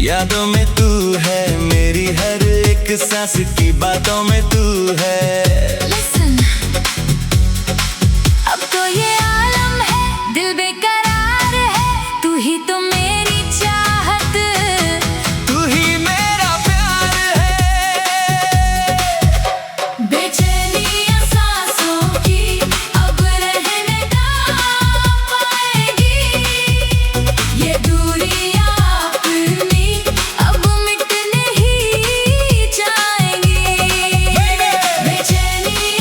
यादों में तू है, मेरी हर एक सांस की बातों में तू है। Listen, अब तो ये आलम है, दिल बेकरार है, तू ही तो मेरी चाहत, तू ही मेरा प्यार है। बेचैनियां सांसों की अब रहने ना पाएगी, ये दूरियां अपनी अब मिटने ही जाएंगी। बेचैनियां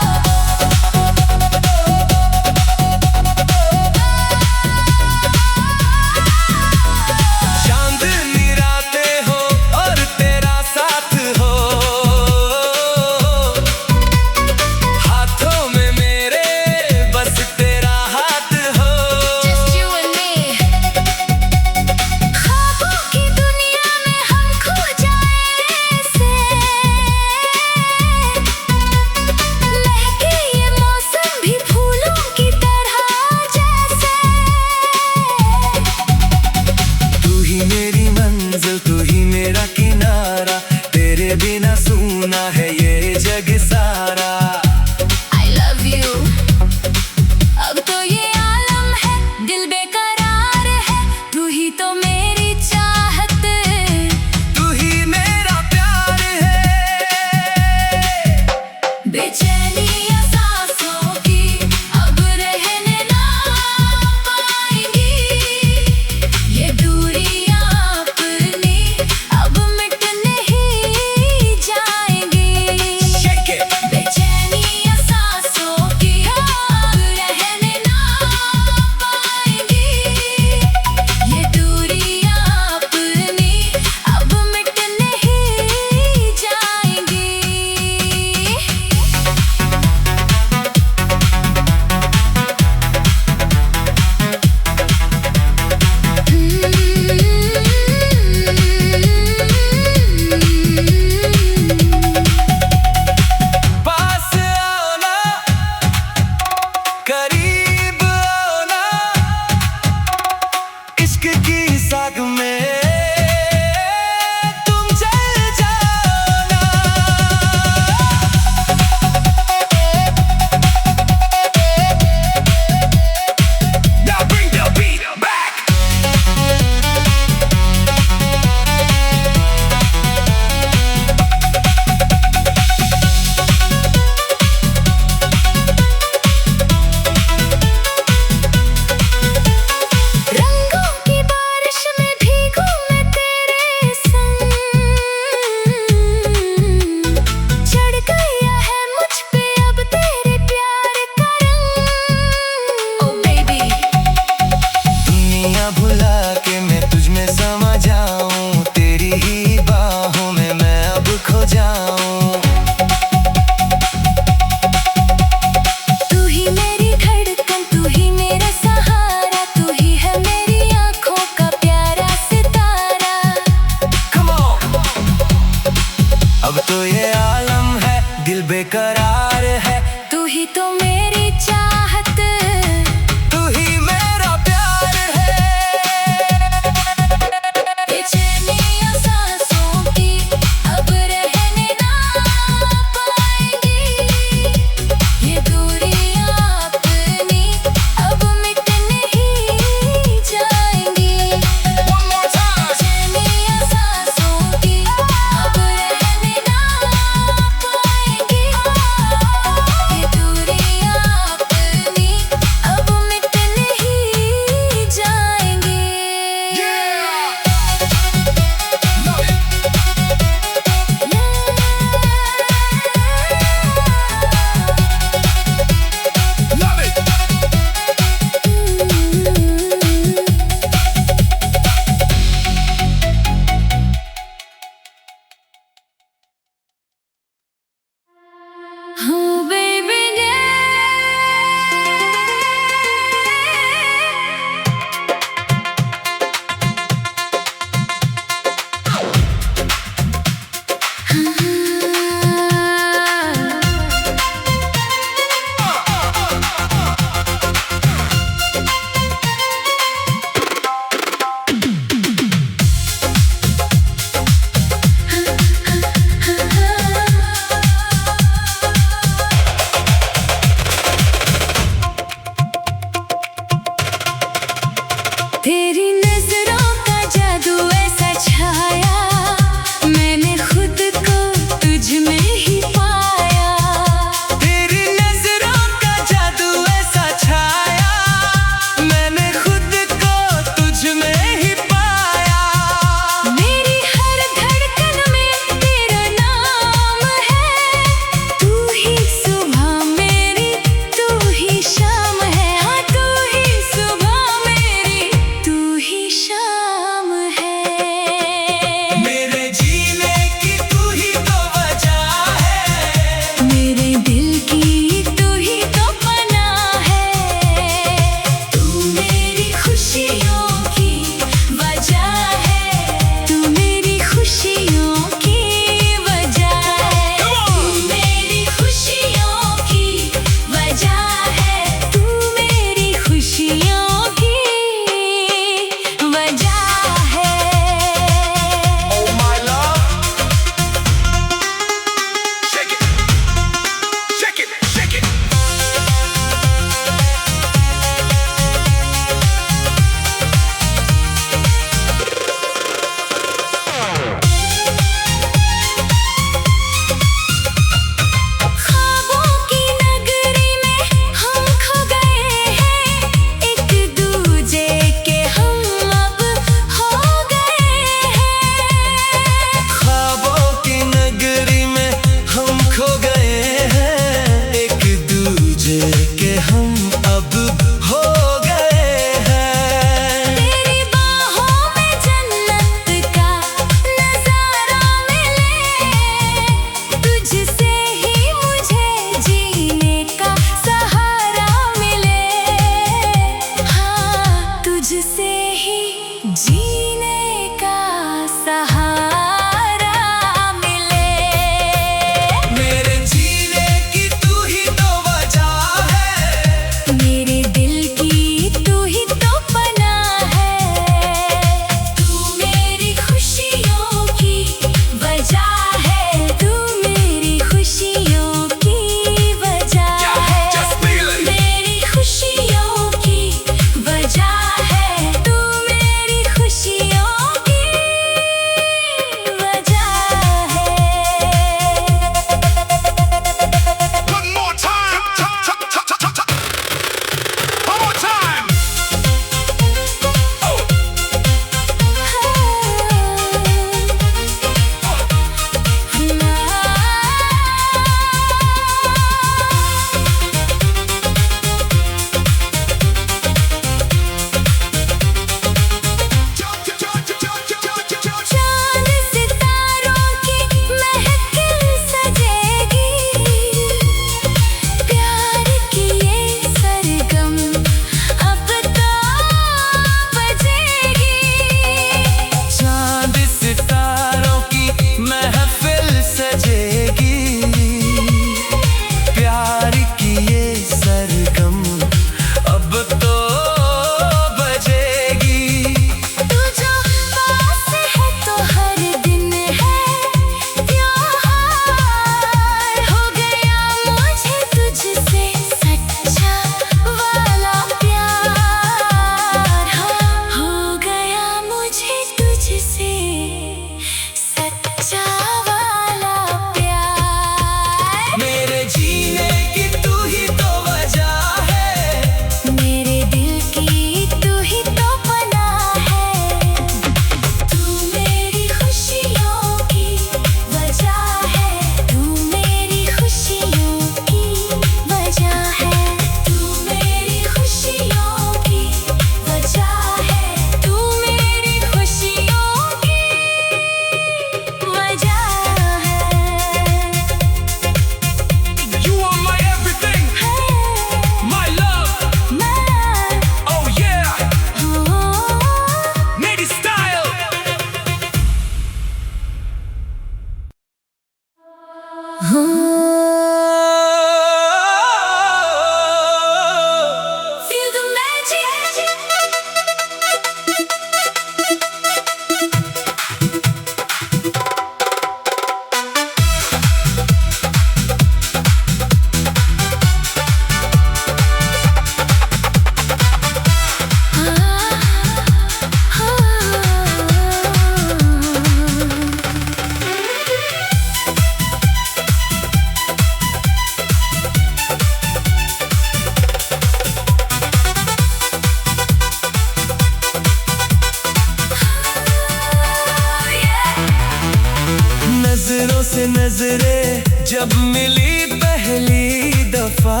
गुजरे जब मिली पहली दफा,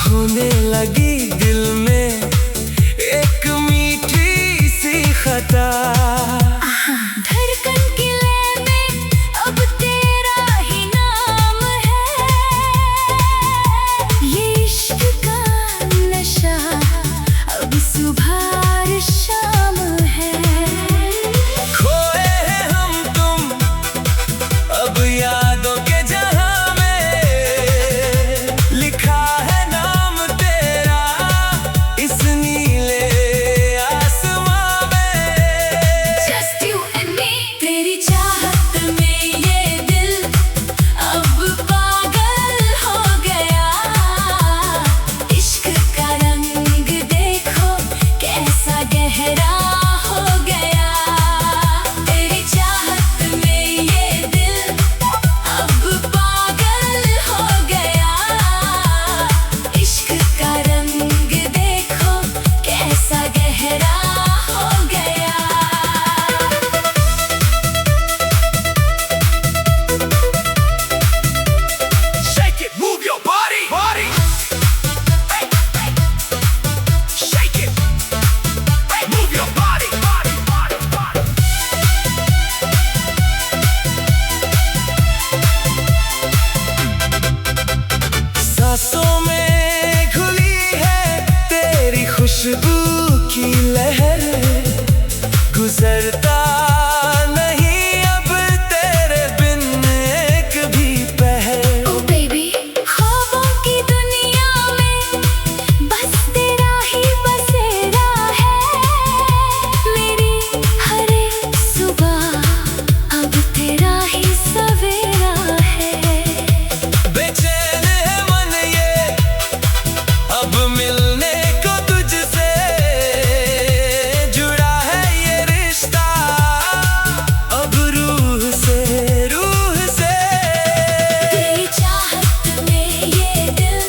होने लगी दिल में एक मीठी सी खता। धड़कन की लय में अब तेरा ही नाम है, ये इश्क का नशा अब सुबह और शाम है। खोए हैं हम तुम अब यादों के जहां में, लिखा है नाम तेरा इस नीले आसमां में। Just you and me, तेरी चाहत में ये दिल अब पागल हो गया। इश्क का रंग देखो कैसा गहरा हो गया। तेरी चाहत में ये दिल अब पागल हो गया। इश्क का रंग देखो कैसा गहरा हो गया। Shake it, move your body, body. Shake it, move your body, body, body, body. सांसों में घुली है तेरी खुशबू की लहर, गुजरता नहीं अब तेरे बिन एक भी पहर। Oh baby, ख्वाबों की दुनिया में बस तेरा ही बसेरा है। मेरी हर एक सुबह अब तेरा ही सवेरा है। बेचैन है मन ये अब मिलने को तुझसे, जुड़ा है ये रिश्ता अब रूह से, रूह से। तेरी चाहत में ये दिल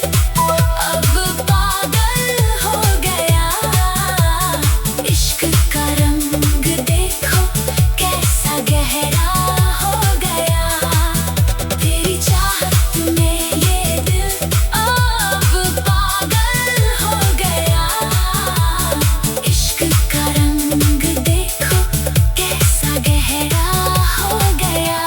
अब पागल हो गया। इश्क का रंग देखो कैसा गहरा हो गया। तेरी चाहत में ये दिल अब पागल हो गया। इश्क का रंग देखो कैसा गहरा हो गया।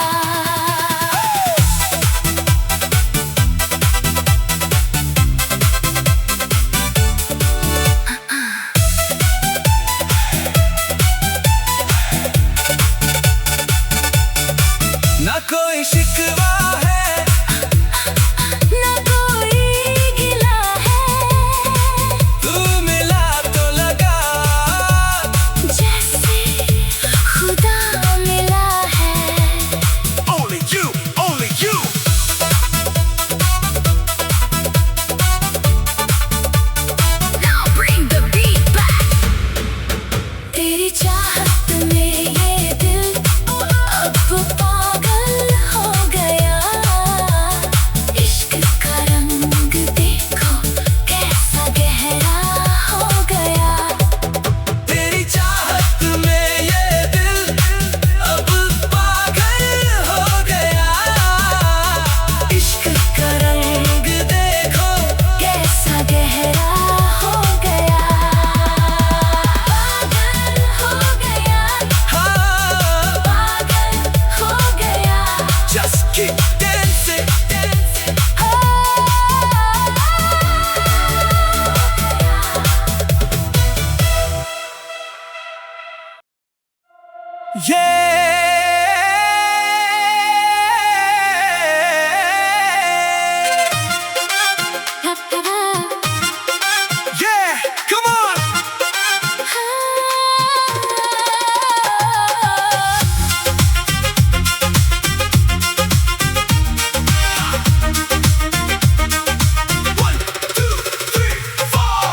ना कोई शिकवा है, ना कोई गिला है, तू मिला तो लगा जैसे खुदा मिला है। only you, only you. Now bring the beat back. तेरी चाहत में ये दिल अब पागल हो गया। इश्क का रंग देखो कैसा गहरा हो गया। तेरी चाहत में ये दिल अब पागल हो गया। इश्क का रंग देखो कैसा गहरा हो गया। पागल हो गया, हाँ, पागल हो गया। just keep dancing, dancing. Yeah, come on. One, two, three, four.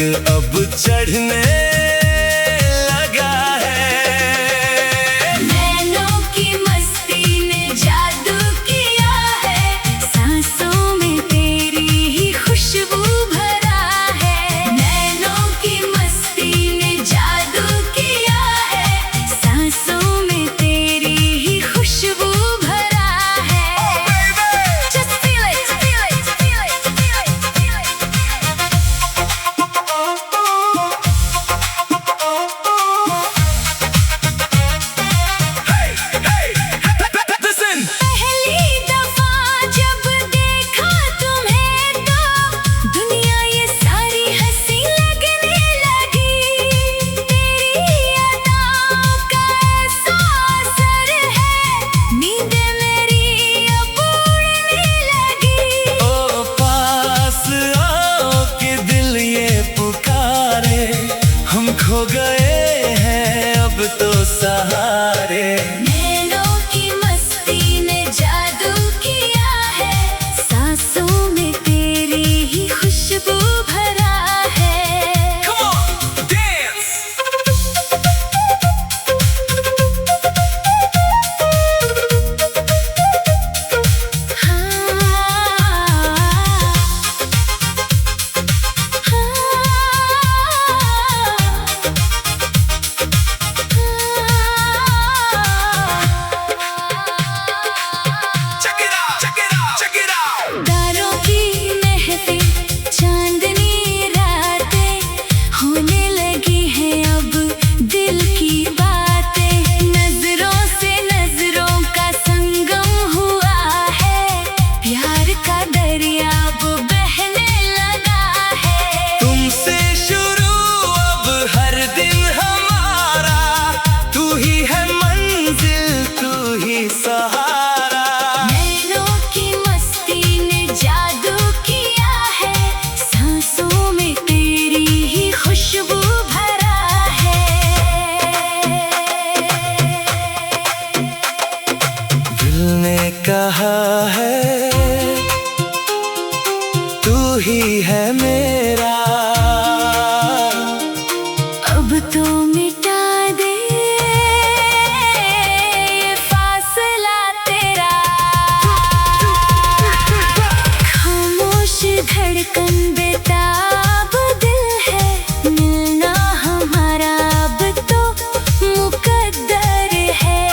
अब चढ़ने लगा है। नैनों की मस्ती ने जादू किया है, सांसों में तेरी ही खुशबू भरा है। नैनों की मस्ती ने जादू किया है, सांसों में तेरी ही खुशबू भरा है। Just feel it, feel it, feel it, feel it, feel it. Listen! पहली दफा जब देखा तुम्हें तो दुनिया ये सारी हंसी लगने लगी। तेरी अदाओं का ऐसा असर है, नींदें मेरी अब उड़ने लगी। ओ पास आओ कि दिल ये पुकारे, हम खो गए हैं अब तो सहारे। नैनों की मस्ती ने जादू किया है, सांसों में तेरी ही खुशबू भरा है। Come on, dance! Check it out, check it out, check it out! तारों की महफिल, चांदनी रातें, होने लगी हैं अब दिल की बातें। नजरों से नजरों का संगम हुआ है, प्यार का दरिया अब बहने लगा है। तुमसे शुरू अब हर दिन हमारा, तू ही है मंजिल, तू ही सहारा। नैनों की मस्ती ने जादू किया है, सांसों में तेरी ही खुशबू भरा है। दिल ने कहा है तू ही है मेरा, अब तो मिटा दे ये फासला तेरा। खामोश धड़कन बेताब दिल है, मिलना हमारा अब तो मुकद्दर है।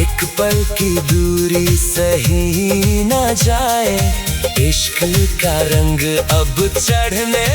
एक पल की दूरी सही न जाए, इश्क का रंग अब चढ़ने